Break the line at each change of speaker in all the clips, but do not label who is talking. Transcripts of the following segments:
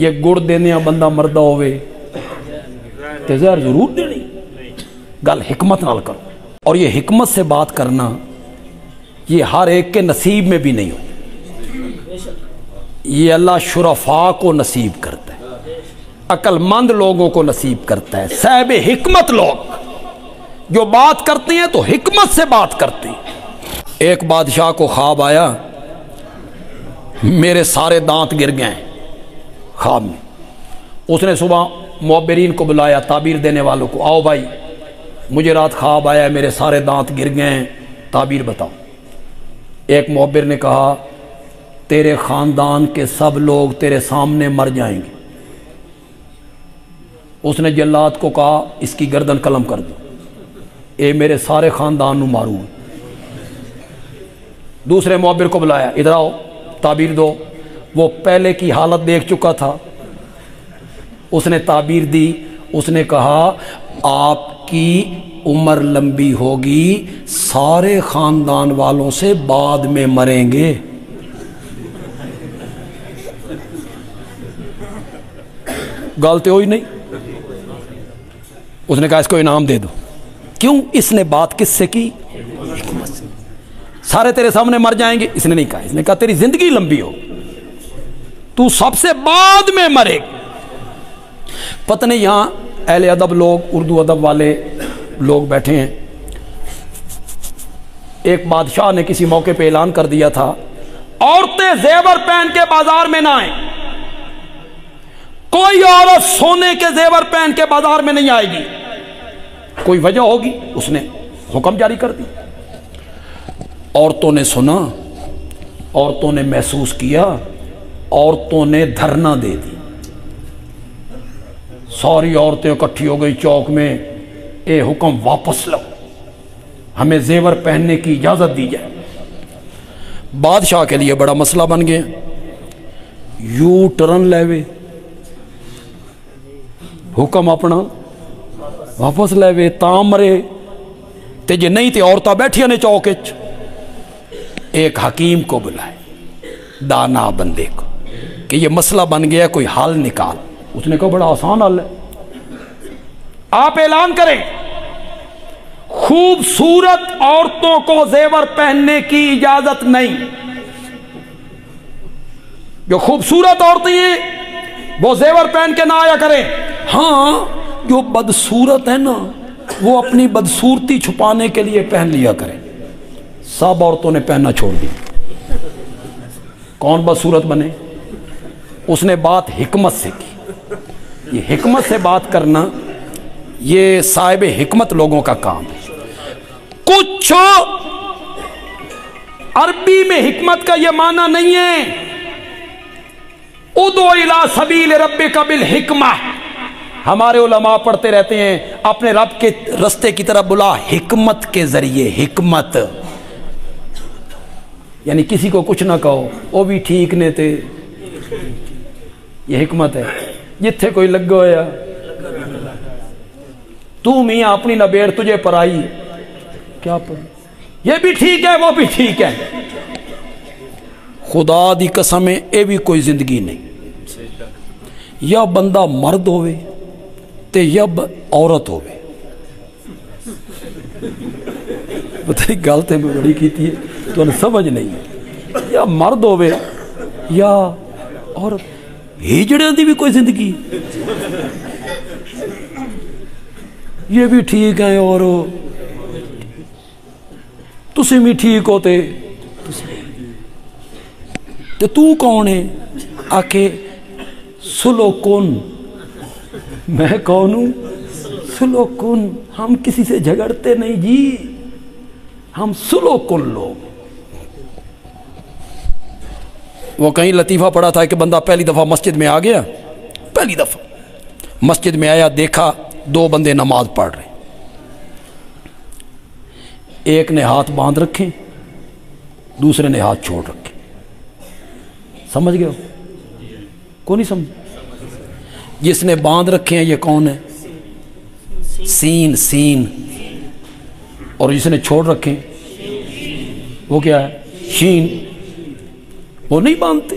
یہ گڑ دینے بندہ مردہ ہوئے تے زہر ضرور دینی گل حکمت نال کرو. اور یہ حکمت سے بات کرنا یہ ہر ایک کے نصیب میں بھی نہیں ہو. یہ اللہ شرفاء کو نصیب کرتا ہے, عقل مند لوگوں کو نصیب کرتا ہے. صاحب حکمت لوگ جو بات کرتے ہیں تو حکمت سے بات کرتے ہیں. ایک بادشاہ کو خواب آیا میرے سارے دانت گر گئے ہیں خواب میں. اس نے صبح معبرین کو بلایا, تعبیر دینے والوں کو, آؤ بھائی مجھے رات خواب آیا میرے سارے دانت گر گئے ہیں, تعبیر بتاؤ. ایک معبر نے کہا تیرے خاندان کے سب لوگ تیرے سامنے مر جائیں گے. اس نے جلاد کو کہا اس کی گردن قلم کر دو, اے میرے سارے خاندان نو مارو. دوسرے معبر کو بلایا, ادھر آؤ تعبیر دو. وہ پہلے کی حالت دیکھ چکا تھا, اس نے تعبیر دی. اس نے کہا آپ کی عمر لمبی ہوگی, سارے خاندان والوں سے بعد میں مریں گے. غلطی ہوئی نہیں. اس نے کہا اس کو انعام دے دو. کیوں؟ اس نے بات کس سے کی؟ حکمت سے. سارے تیرے سامنے مر جائیں گے اس نے نہیں کہا. اس نے کہا تیری زندگی لمبی ہو, تو سب سے بعد میں مرے گا. پتہ نہیں یہاں اہل ادب لوگ, اردو ادب والے لوگ بیٹھے ہیں. ایک بادشاہ نے کسی موقع پہ اعلان کر دیا تھا عورتیں زیور پہن کے بازار میں نہ آئیں. کوئی عورت سونے کے زیور پہن کے بازار میں نہیں آئے گی. کوئی وجہ ہوگی, اس نے حکم جاری کر دی. عورتوں نے سنا, عورتوں نے محسوس کیا, عورتوں نے دھرنا دے دی. ساری عورتیں اکٹھی ہو گئی چوک میں, اے حکم واپس لو, ہمیں زیور پہننے کی اجازت دی جائے. بادشاہ کے لیے بڑا مسئلہ بن گیا. یو ٹرن لے حکم اپنا واپس لے تاں مرے. تے جے نہیں تے عورتیں بیٹھیا نے چوک وچ. ایک حکیم کو بلائے, دانا بندے کو, کہ یہ مسئلہ بن گیا, کوئی حل نکال. اس نے کہا بڑا آسان حل ہے, آپ اعلان کریں خوبصورت عورتوں کو زیور پہننے کی اجازت نہیں. جو خوبصورت عورتیں ہیں وہ زیور پہن کے نہ آیا کریں. ہاں جو بدصورت ہے نا وہ اپنی بدصورتی چھپانے کے لیے پہن لیا کریں. سب عورتوں نے پہننا چھوڑ دی. کون بدصورت بنے؟ اس نے بات حکمت سے کی. یہ حکمت سے بات کرنا یہ صاحب حکمت لوگوں کا کام ہے. کچھ عربی میں حکمت کا یہ معنی نہیں ہے ادعو الی سبیل ربک بالحکمہ. ہمارے علماء پڑھتے رہتے ہیں اپنے رب کے رستے کی طرف بلا حکمت کے ذریعے. حکمت یعنی کسی کو کچھ نہ کہو, وہ بھی ٹھیک نے تے, یہ حکمت ہے. جتھے کوئی لگا ہویا تو میاں اپنی نہ بیڑ تجھے پر آئی, کیا پر یہ بھی ٹھیک ہے وہ بھی ٹھیک ہے. خدا دی قسم ہے اے بھی کوئی زندگی نہیں. یا بندہ مرد ہوئے تے یا عورت ہوئے. بتائی گل تے میں بڑی کی تھی تو انہیں سمجھ نہیں ہے. یا مرد ہوئے یا عورت. ہجڑے دی بھی کوئی زندگی, یہ بھی ٹھیک ہے اور تسی بھی ٹھیک ہوتے. تو کون ہے؟ آکے سلو کن. میں کون ہوں؟ سلو کن. ہم کسی سے جھگڑتے نہیں جی, ہم سلو کن لوگ. وہ کہیں لطیفہ پڑھا تھا کہ بندہ پہلی دفعہ مسجد میں آ گیا, پہلی دفعہ مسجد میں آیا, دیکھا دو بندے نماز پڑھ رہے. ایک نے ہاتھ باندھ رکھے, دوسرے نے ہاتھ چھوڑ رکھے. سمجھ گئے ہو؟ کون نہیں سمجھ؟ جس نے باندھ رکھے ہیں یہ کون ہے؟ سین. سین. اور جس نے چھوڑ رکھے وہ کیا ہے؟ شین. وہ نہیں باندھتے.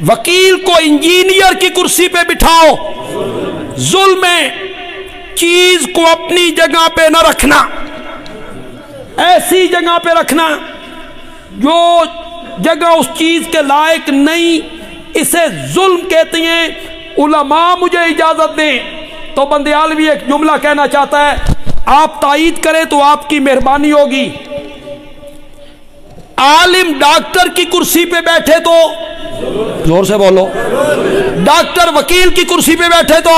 وکیل کو انجینئر کی کرسی پہ بٹھاؤ، ظلم ہے چیز کو اپنی جگہ پہ نہ رکھنا، ایسی جگہ پہ رکھنا جو جگہ اس چیز کے لائق نہیں، اسے ظلم کہتے ہیں۔ علماء مجھے اجازت دیں تو بندیالوی ایک جملہ کہنا چاہتا ہے، آپ تائید کریں تو آپ کی مہربانی ہوگی۔ عالم ڈاکٹر کی کرسی پہ بیٹھے تو، زور سے بولو، ڈاکٹر وکیل کی کرسی پہ بیٹھے تو،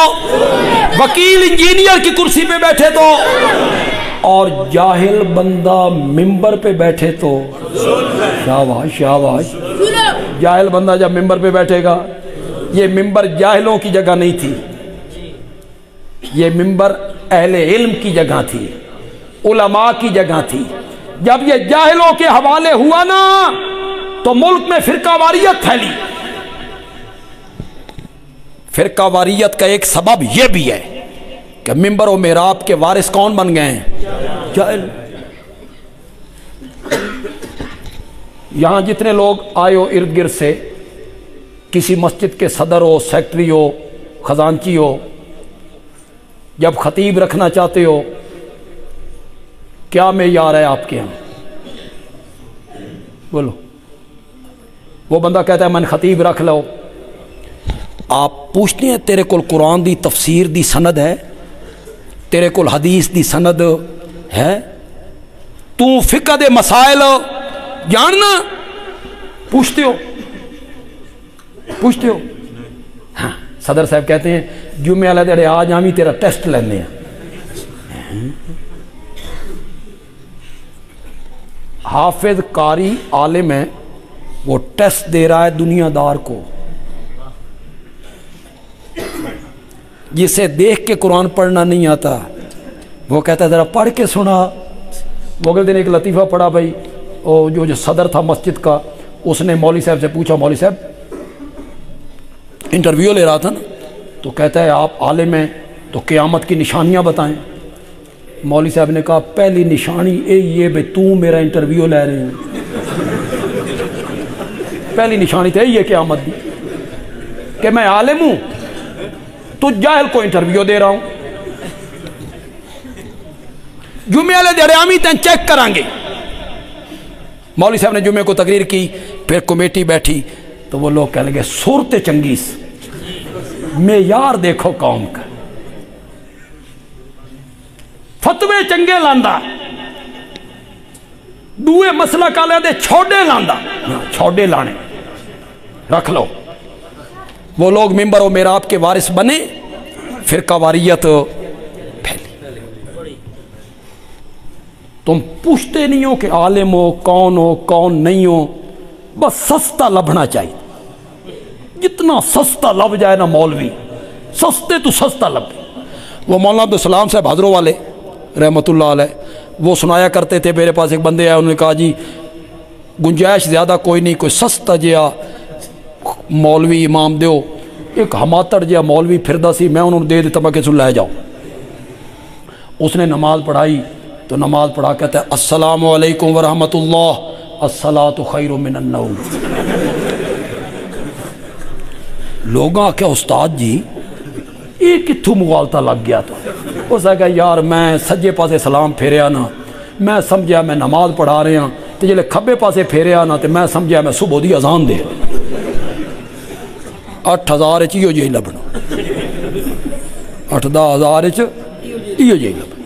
وکیل انجینئر کی کرسی پہ بیٹھے تو، اور جاہل بندہ ممبر پہ بیٹھے تو، شاباش شاباش، جاہل بندہ جب ممبر پہ بیٹھے گا، یہ ممبر جاہلوں کی جگہ نہیں تھی، یہ ممبر اہل علم کی جگہ تھی، علماء کی جگہ تھی۔ جب یہ جاہلوں کے حوالے ہوا نا تو ملک میں فرقہ واریت پھیلی۔ فرقہ واریت کا ایک سبب یہ بھی ہے کہ ممبر و محراب کے وارث کون بن گئے ہیں؟ جاہل۔ یہاں جتنے لوگ آئے ہو ارد گرد سے، کسی مسجد کے صدر ہو، سیکٹری ہو، خزانچی ہو، جب خطیب رکھنا چاہتے ہو کیا معیار ہے آپ کے یہاں؟ بولو۔ وہ بندہ کہتا ہے میں نے خطیب رکھ لو، آپ پوچھتے ہیں تیرے کول قرآن دی تفسیر دی سند ہے، تیرے کول حدیث دی سند ہے، تو فقہ دے مسائل جاننا؟ پوچھتے ہو؟ پوچھتے ہو؟ ہاں، صدر صاحب کہتے ہیں جمعے والے دہڑے آ جاویں تیرا ٹیسٹ لینے ہیں۔ حافظ قاری عالم ہے، وہ ٹیسٹ دے رہا ہے دنیا دار کو، جسے دیکھ کے قرآن پڑھنا نہیں آتا وہ کہتا ہے ذرا پڑھ کے سنا۔ وہ اگلے دن ایک لطیفہ پڑھا بھائی، جو صدر تھا مسجد کا، اس نے مولوی صاحب سے پوچھا، مولوی صاحب انٹرویو لے رہا تھا نا، تو کہتا ہے آپ عالم ہیں تو قیامت کی نشانیاں بتائیں۔ مولوی صاحب نے کہا پہلی نشانی یہ بھائی تو میرا انٹرویو لے رہے ہیں، پہلی نشانی تو یہ قیامت دی کہ میں عالم ہوں تو جاہل کو انٹرویو دے رہا ہوں۔ جمعے والے دہڑے آمی تین چیک کریں گے۔ مولوی صاحب نے جمعے کو تقریر کی، پھر کمیٹی بیٹھی تو وہ لوگ کہنے لگے صورت چنگیس، معیار دیکھو قوم کا، فتوے چنگے لاندا، دوے مسئلہ کالے دے چھوڑے لاندا، چھوڑے لانے رکھ لو۔ وہ لوگ ممبر و محراب کے وارث بنے، فرقہ واریت پھیلی۔ تم پوچھتے نہیں ہو کہ عالم ہو کون نہیں ہو، بس سستا لبھنا چاہیے، جتنا سستا لب جائے نا مولوی، سستے تو سستا لب۔ وہ مولانا عبدالسلام صاحب حضروں والے رحمۃ اللہ علیہ، وہ سنایا کرتے تھے، میرے پاس ایک بندے آئے، انہوں نے کہا جی گنجائش زیادہ کوئی نہیں، کوئی سستا جیا مولوی امام دیو۔ ایک ہماتڑ جیا مولوی پھردا سی، میں انہوں نے دے دیتا، میں کہ سن لے جاؤ۔ اس نے نماز پڑھائی تو نماز پڑھا کہتا ہے السلام علیکم ورحمۃ اللہ، الصلاۃ خیر من النوم۔ لوگاں کیا استاد جی یہ کتھوں مغالطہ لگ گیا؟ تو اس نے کہا یار میں سجے پاسے سلام پھیریا نا، میں سمجھیا میں نماز پڑھا رہے ہاں، تو جلے کھبے پاسے پھیریا نا تو میں سمجھیا میں صبح دی اذان دے 8000 ایو جی لبنا، 8-10 ہزار ایو جی لبنا۔